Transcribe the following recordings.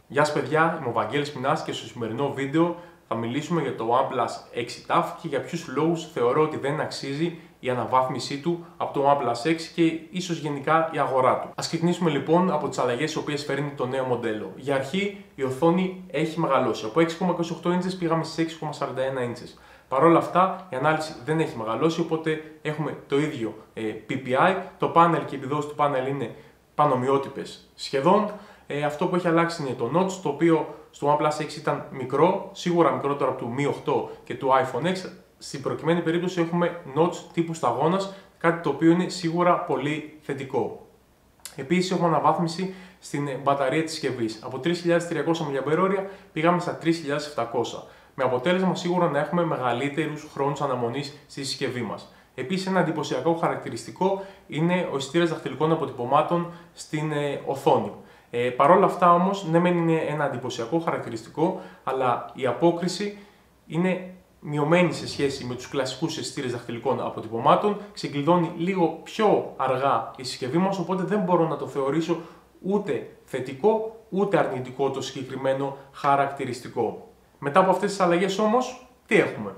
Γεια σας παιδιά, είμαι ο Βαγγέλης Πινάς και στο σημερινό βίντεο θα μιλήσουμε για το OnePlus 6 TAF και για ποιους λόγους θεωρώ ότι δεν αξίζει η αναβάθμιση του από το OnePlus 6 και ίσως γενικά η αγορά του. Ας ξεκινήσουμε λοιπόν από τις αλλαγές τις οποίες φέρνει το νέο μοντέλο. Για αρχή η οθόνη έχει μεγαλώσει, από 6,28 inches πήγαμε στις 6,41 inches. Παρ' όλα αυτά η ανάλυση δεν έχει μεγαλώσει, οπότε έχουμε το ίδιο PPI, το πάνελ και οι επιδόσεις του πάνελ είναι πανομοιότυπες σχεδόν. Αυτό που έχει αλλάξει είναι το notch, το οποίο στο OnePlus 6 ήταν μικρό, σίγουρα μικρότερο από το Mi 8 και του iPhone X. Στην προκειμένη περίπτωση έχουμε notch τύπου σταγόνας, κάτι το οποίο είναι σίγουρα πολύ θετικό. Επίσης έχουμε αναβάθμιση στην μπαταρία της συσκευής. Από 3.300 mAh πήγαμε στα 3.700, με αποτέλεσμα σίγουρα να έχουμε μεγαλύτερους χρόνους αναμονής στη συσκευή μας. Επίσης, ένα εντυπωσιακό χαρακτηριστικό είναι ο αισθητήρας δαχτυλικών αποτυπωμάτων στην οθόνη. Παρ' όλα αυτά όμως, ναι μεν είναι ένα εντυπωσιακό χαρακτηριστικό, αλλά η απόκριση είναι μειωμένη σε σχέση με τους κλασικούς αισθητήρες δαχτυλικών αποτυπωμάτων, ξεκλειδώνει λίγο πιο αργά η συσκευή μας, οπότε δεν μπορώ να το θεωρήσω ούτε θετικό ούτε αρνητικό το συγκεκριμένο χαρακτηριστικό. Μετά από αυτές τις αλλαγές όμως, τι έχουμε?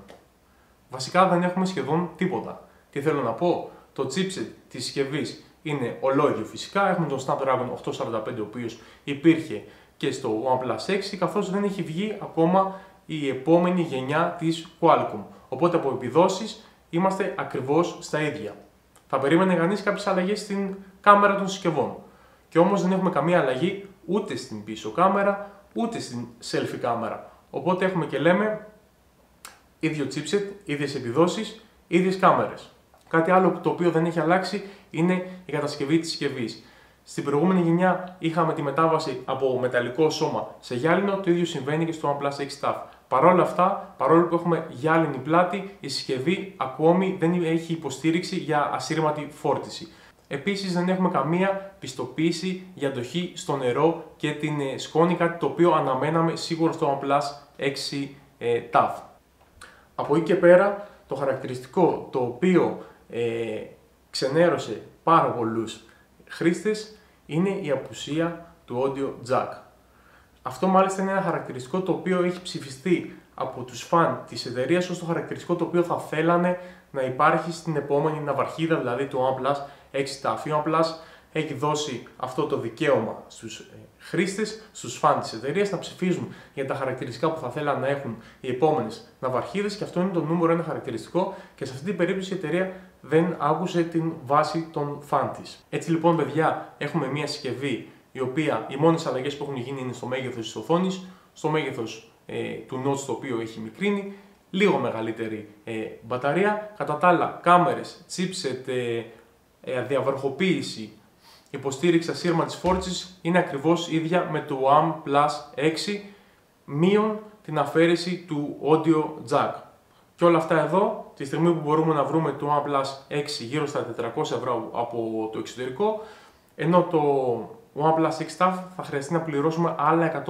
Βασικά δεν έχουμε σχεδόν τίποτα. Τι θέλω να πω? Το chipset της συσκευής είναι ολόγιο φυσικά, έχουμε τον Snapdragon 845 ο οποίος υπήρχε και στο OnePlus 6, καθώς δεν έχει βγει ακόμα η επόμενη γενιά της Qualcomm. Οπότε από επιδόσεις είμαστε ακριβώς στα ίδια. Θα περίμενε κανείς κάποιες αλλαγές στην κάμερα των συσκευών. Και όμως δεν έχουμε καμία αλλαγή ούτε στην πίσω κάμερα, ούτε στην selfie κάμερα. Οπότε έχουμε και λέμε ίδιο chipset, ίδιες επιδόσεις, ίδιες κάμερες. Κάτι άλλο το οποίο δεν έχει αλλάξει είναι η κατασκευή της συσκευής. Στην προηγούμενη γενιά είχαμε τη μετάβαση από μεταλλικό σώμα σε γυάλινο, το ίδιο συμβαίνει και στο OnePlus 6 TAF. Παρ' όλα αυτά, παρόλο που έχουμε γυάλινη πλάτη, η συσκευή ακόμη δεν έχει υποστήριξη για ασύρματη φόρτιση. Επίσης δεν έχουμε καμία πιστοποίηση για αντοχή στο νερό και την σκόνη, κάτι το οποίο αναμέναμε σίγουρα στο OnePlus 6 TAF. Από εκεί και πέρα, το χαρακτηριστικό το οποίο ξενέρωσε πάρα πολλούς χρήστες είναι η απουσία του audio jack. Αυτό μάλιστα είναι ένα χαρακτηριστικό το οποίο έχει ψηφιστεί από τους φαν της εταιρείας ως το χαρακτηριστικό το οποίο θα θέλανε να υπάρχει στην επόμενη ναυαρχίδα, δηλαδή το OnePlus 6 TAF. Ο OnePlus έχει δώσει αυτό το δικαίωμα στους χρήστες, στους φαν της εταιρείας να ψηφίζουν για τα χαρακτηριστικά που θα θέλαν να έχουν οι επόμενες ναυαρχίδες και αυτό είναι το νούμερο ένα χαρακτηριστικό και σε αυτή την περίπτωση η εταιρεία δεν άκουσε την βάση των φαν της. Έτσι λοιπόν παιδιά έχουμε μια συσκευή η οποία οι μόνες αλλαγές που έχουν γίνει είναι στο μέγεθος της οθόνης, στο μέγεθος του notch το οποίο έχει μικρύνει, λίγο μεγαλύτερη μπαταρία, κατά τα άλλα κάμερες, chipset, διαβαρχοποίηση, υποστήριξη ασύρματης φόρτισης είναι ακριβώς ίδια με το OnePlus 6 μείον την αφαίρεση του audio jack. Και όλα αυτά εδώ, τη στιγμή που μπορούμε να βρούμε το OnePlus 6 γύρω στα 400 ευρώ από το εξωτερικό, ενώ το OnePlus 6 TAF θα χρειαστεί να πληρώσουμε άλλα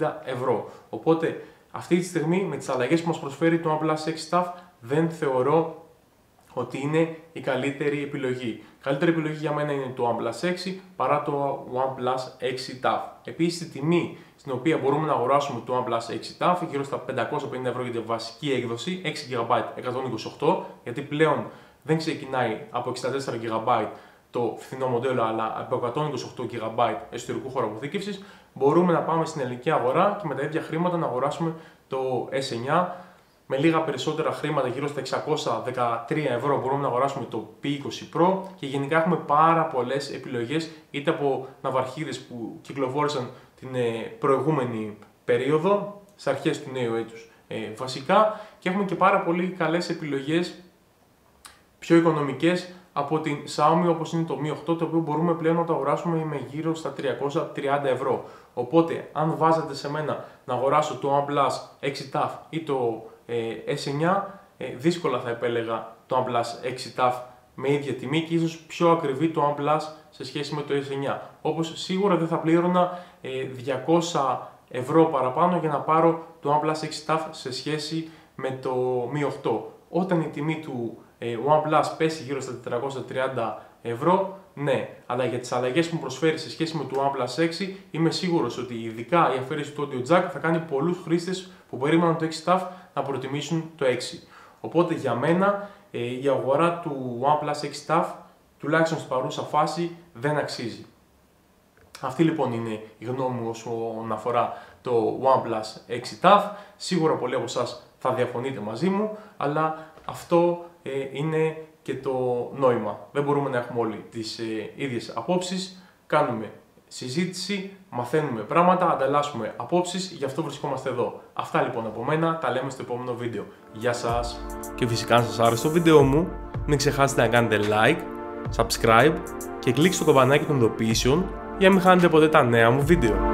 150 ευρώ. Οπότε αυτή τη στιγμή με τις αλλαγές που μας προσφέρει το OnePlus 6 TAF δεν θεωρώ ότι είναι η καλύτερη επιλογή. Η καλύτερη επιλογή για μένα είναι το OnePlus 6 παρά το OnePlus 6 TAF. Επίσης, η τιμή στην οποία μπορούμε να αγοράσουμε το OnePlus 6 TAF γύρω στα 550 ευρώ για τη βασική έκδοση, 6 GB 128, γιατί πλέον δεν ξεκινάει από 64 GB το φθηνό μοντέλο, αλλά από 128 GB εσωτερικού χώρου αποθήκευσης. Μπορούμε να πάμε στην ελληνική αγορά και με τα ίδια χρήματα να αγοράσουμε το S9. Με λίγα περισσότερα χρήματα, γύρω στα 613 ευρώ, μπορούμε να αγοράσουμε το P20 Pro και γενικά έχουμε πάρα πολλές επιλογές είτε από ναυαρχίδες που κυκλοφόρησαν την προηγούμενη περίοδο, στις αρχές του νέου έτους βασικά, και έχουμε και πάρα πολύ καλές επιλογές πιο οικονομικές από την Xiaomi όπως είναι το Mi 8, το οποίο μπορούμε πλέον να το αγοράσουμε με γύρω στα 330 ευρώ. Οπότε αν βάζετε σε μένα να αγοράσω το OnePlus 6 TAF ή το S9, δύσκολα θα επέλεγα το OnePlus 6 TAF με ίδια τιμή και ίσως πιο ακριβή το OnePlus σε σχέση με το S9. Όπως σίγουρα δεν θα πλήρωνα 200 ευρώ παραπάνω για να πάρω το OnePlus 6 TAF σε σχέση με το Mi 8. Όταν η τιμή του OnePlus πέσει γύρω στα 430 ευρώ, ναι, αλλά για τις αλλαγές που μου προσφέρει σε σχέση με το OnePlus 6 είμαι σίγουρος ότι ειδικά η αφαίρεση του audio jack θα κάνει πολλούς χρήστες που περίμεναν το 6 TAF να προτιμήσουν το 6. Οπότε για μένα η αγορά του OnePlus 6 TAF τουλάχιστον στην παρούσα φάση δεν αξίζει. Αυτή λοιπόν είναι η γνώμη μου όσον αφορά το OnePlus 6 TAF. Σίγουρα πολλοί από εσάς θα διαφωνείτε μαζί μου, αλλά αυτό είναι και το νόημα. Δεν μπορούμε να έχουμε όλοι τις ίδιες απόψεις. Κάνουμε συζήτηση, μαθαίνουμε πράγματα, ανταλλάσσουμε απόψεις, γι' αυτό βρισκόμαστε εδώ. Αυτά λοιπόν από μένα, τα λέμε στο επόμενο βίντεο. Γεια σας! Και φυσικά αν σας άρεσε το βίντεο μου, μην ξεχάσετε να κάνετε like, subscribe και κλικ στο καμπανάκι των ειδοποιήσεων για να μην χάνετε ποτέ τα νέα μου βίντεο.